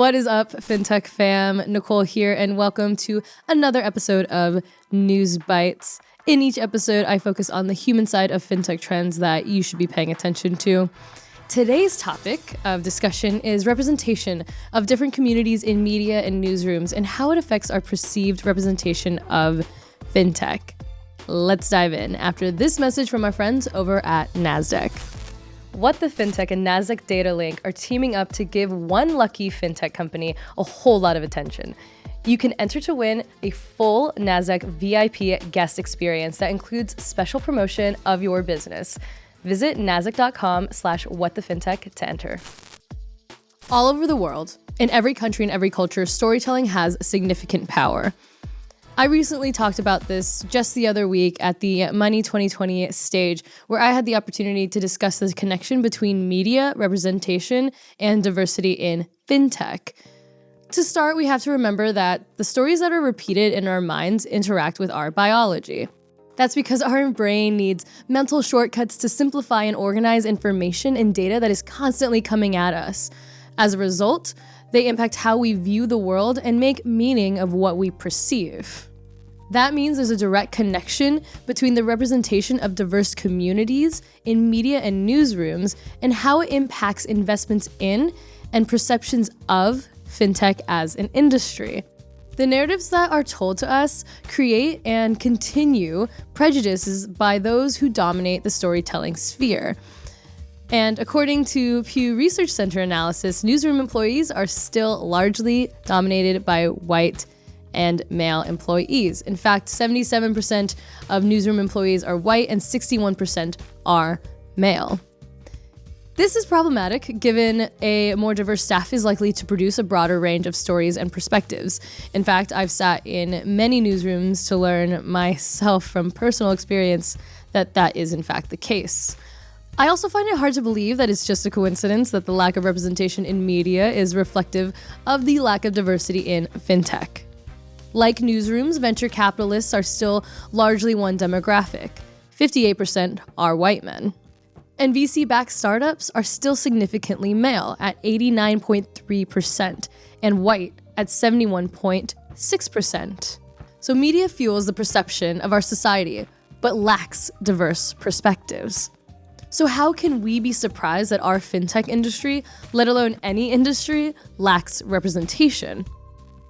What is up, Fintech fam? Nicole here, and welcome to another episode of Newsbites. In each episode, I focus on the human side of fintech trends that you should be paying attention to. Today's topic of discussion is representation of different communities in media and newsrooms and how it affects our perceived representation of fintech. Let's dive in after this message from our friends over at Nasdaq. WTFintech and Nasdaq Data Link are teaming up to give one lucky fintech company a whole lot of attention. You can enter to win a full Nasdaq VIP guest experience that includes special promotion of your business. Visit nasdaq.com/whatthefintech to enter. All over the world, in every country and every culture, storytelling has significant power. I recently talked about this just the other week at the Money 2020 stage, where I had the opportunity to discuss the connection between media, representation, and diversity in fintech. To start, we have to remember that the stories that are repeated in our minds interact with our biology. That's because our brain needs mental shortcuts to simplify and organize information and data that is constantly coming at us. As a result, they impact how we view the world and make meaning of what we perceive. That means there's a direct connection between the representation of diverse communities in media and newsrooms and how it impacts investments in and perceptions of fintech as an industry. The narratives that are told to us create and continue prejudices by those who dominate the storytelling sphere. And according to Pew Research Center analysis, newsroom employees are still largely dominated by white and male employees. In fact, 77% of newsroom employees are white and 61% are male. This is problematic given a more diverse staff is likely to produce a broader range of stories and perspectives. In fact, I've sat in many newsrooms to learn myself from personal experience that that is in fact the case. I also find it hard to believe that it's just a coincidence that the lack of representation in media is reflective of the lack of diversity in fintech. Like newsrooms, venture capitalists are still largely one demographic. 58% are white men. And VC-backed startups are still significantly male at 89.3% and white at 71.6%. So media fuels the perception of our society, but lacks diverse perspectives. So how can we be surprised that our fintech industry, let alone any industry, lacks representation?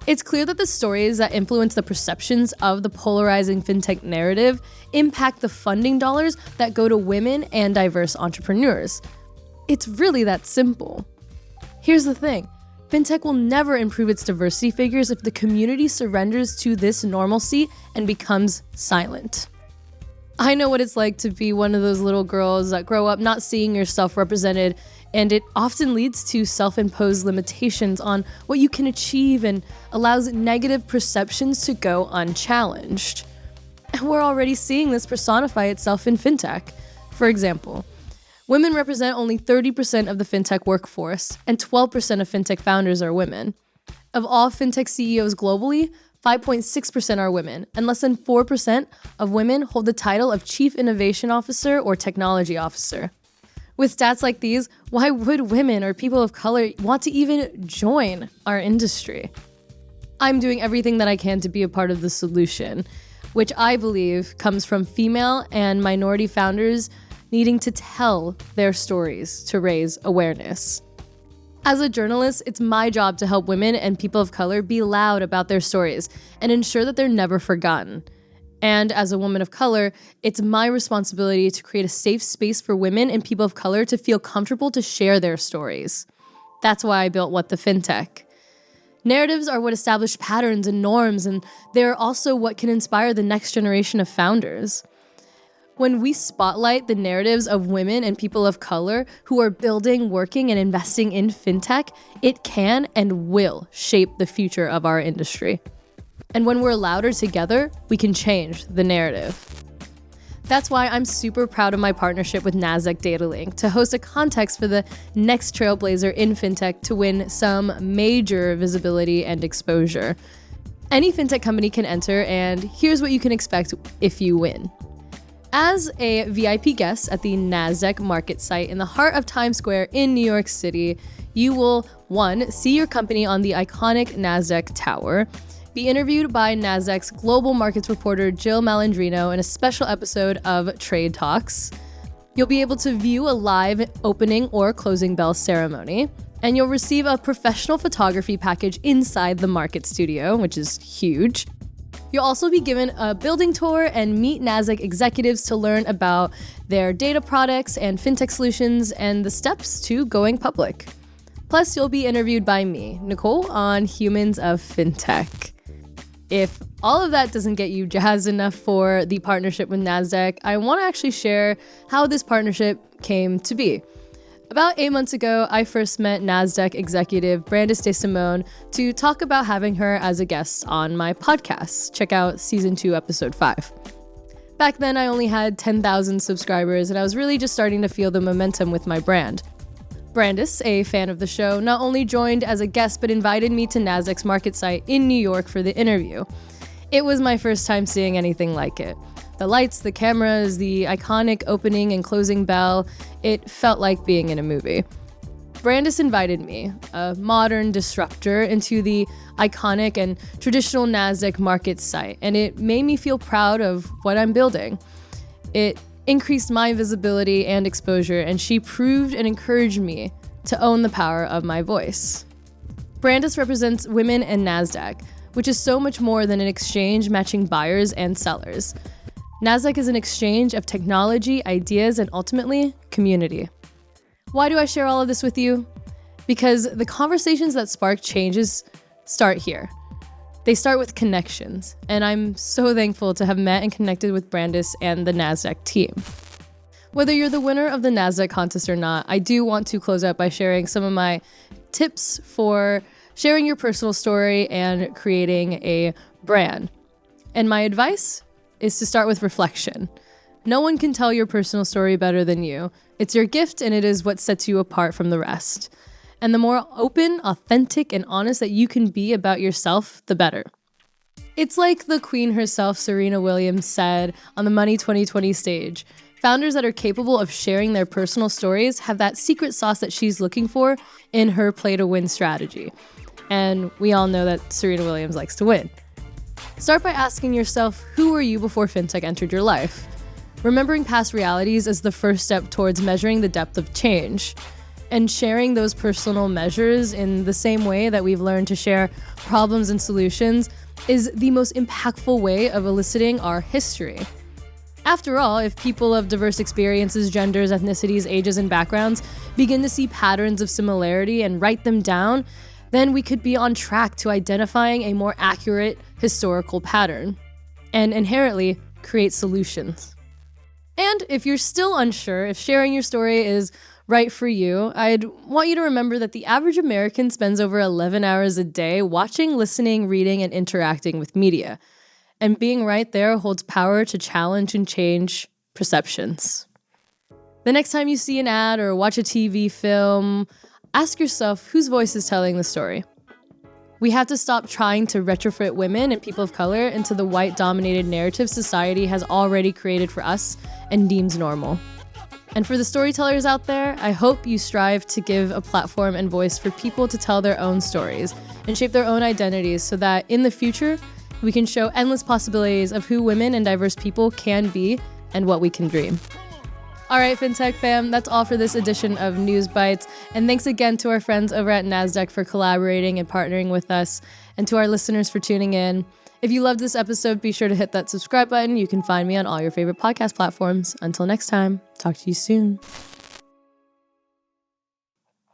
It's clear that the stories that influence the perceptions of the polarizing fintech narrative impact the funding dollars that go to women and diverse entrepreneurs. It's really that simple. Here's the thing. Fintech will never improve its diversity figures if the community surrenders to this normalcy and becomes silent. I know what it's like to be one of those little girls that grow up not seeing yourself represented, and it often leads to self-imposed limitations on what you can achieve and allows negative perceptions to go unchallenged. And we're already seeing this personify itself in fintech. For example, women represent only 30% of the fintech workforce, and 12% of fintech founders are women. Of all fintech CEOs globally, 5.6% are women, and less than 4% of women hold the title of Chief Innovation Officer or Technology Officer. With stats like these, why would women or people of color want to even join our industry? I'm doing everything that I can to be a part of the solution, which I believe comes from female and minority founders needing to tell their stories to raise awareness. As a journalist, it's my job to help women and people of color be loud about their stories and ensure that they're never forgotten. And as a woman of color, it's my responsibility to create a safe space for women and people of color to feel comfortable to share their stories. That's why I built WTFintech. Narratives are what establish patterns and norms, and they're also what can inspire the next generation of founders. When we spotlight the narratives of women and people of color who are building, working, and investing in fintech, it can and will shape the future of our industry. And when we're louder together, we can change the narrative. That's why I'm super proud of my partnership with Nasdaq Data Link to host a contest for the next trailblazer in fintech to win some major visibility and exposure. Any fintech company can enter, and here's what you can expect if you win. As a VIP guest at the Nasdaq market site in the heart of Times Square in New York City, You will, 1, see your company on the iconic Nasdaq Tower, be interviewed by Nasdaq's global markets reporter Jill Malandrino in a special episode of Trade Talks. You'll be able to view a live opening or closing bell ceremony, and you'll receive a professional photography package inside the market studio, which is huge. You'll also be given a building tour and meet Nasdaq executives to learn about their data products and fintech solutions and the steps to going public. Plus, you'll be interviewed by me, Nicole, on Humans of Fintech. If all of that doesn't get you jazzed enough for the partnership with Nasdaq, I want to actually share how this partnership came to be. About 8 months ago, I first met Nasdaq executive Brandice DeSimone to talk about having her as a guest on my podcast. Check out season 2, episode 5. Back then, I only had 10,000 subscribers, and I was really just starting to feel the momentum with my brand. Brandice, a fan of the show, not only joined as a guest, but invited me to Nasdaq's market site in New York for the interview. It was my first time seeing anything like it. The lights, the cameras, the iconic opening and closing bell, it felt like being in a movie. Brandice invited me, a modern disruptor, into the iconic and traditional Nasdaq market site, and it made me feel proud of what I'm building. It increased my visibility and exposure, and she proved and encouraged me to own the power of my voice. Brandice represents women and Nasdaq, which is so much more than an exchange matching buyers and sellers. Nasdaq is an exchange of technology, ideas, and ultimately, community. Why do I share all of this with you? Because the conversations that spark changes start here. They start with connections, and I'm so thankful to have met and connected with Brandice and the Nasdaq team. Whether you're the winner of the Nasdaq contest or not, I do want to close out by sharing some of my tips for sharing your personal story and creating a brand. And my advice is to start with reflection. No one can tell your personal story better than you. It's your gift, and it is what sets you apart from the rest. And the more open, authentic, and honest that you can be about yourself, the better. It's like the queen herself, Serena Williams, said on the Money 2020 stage. Founders that are capable of sharing their personal stories have that secret sauce that she's looking for in her play-to-win strategy. And we all know that Serena Williams likes to win. Start by asking yourself, who were you before fintech entered your life? Remembering past realities is the first step towards measuring the depth of change. And sharing those personal measures in the same way that we've learned to share problems and solutions is the most impactful way of eliciting our history. After all, if people of diverse experiences, genders, ethnicities, ages, and backgrounds begin to see patterns of similarity and write them down, then we could be on track to identifying a more accurate historical pattern and inherently create solutions. And if you're still unsure if sharing your story is right for you, I'd want you to remember that the average American spends over 11 hours a day watching, listening, reading, and interacting with media. And being right there holds power to challenge and change perceptions. The next time you see an ad or watch a TV film, ask yourself whose voice is telling the story. We have to stop trying to retrofit women and people of color into the white-dominated narrative society has already created for us and deems normal. And for the storytellers out there, I hope you strive to give a platform and voice for people to tell their own stories and shape their own identities so that in the future, we can show endless possibilities of who women and diverse people can be and what we can dream. All right, FinTech fam, that's all for this edition of Newsbites. And thanks again to our friends over at Nasdaq for collaborating and partnering with us, and to our listeners for tuning in. If you loved this episode, be sure to hit that subscribe button. You can find me on all your favorite podcast platforms. Until next time, talk to you soon.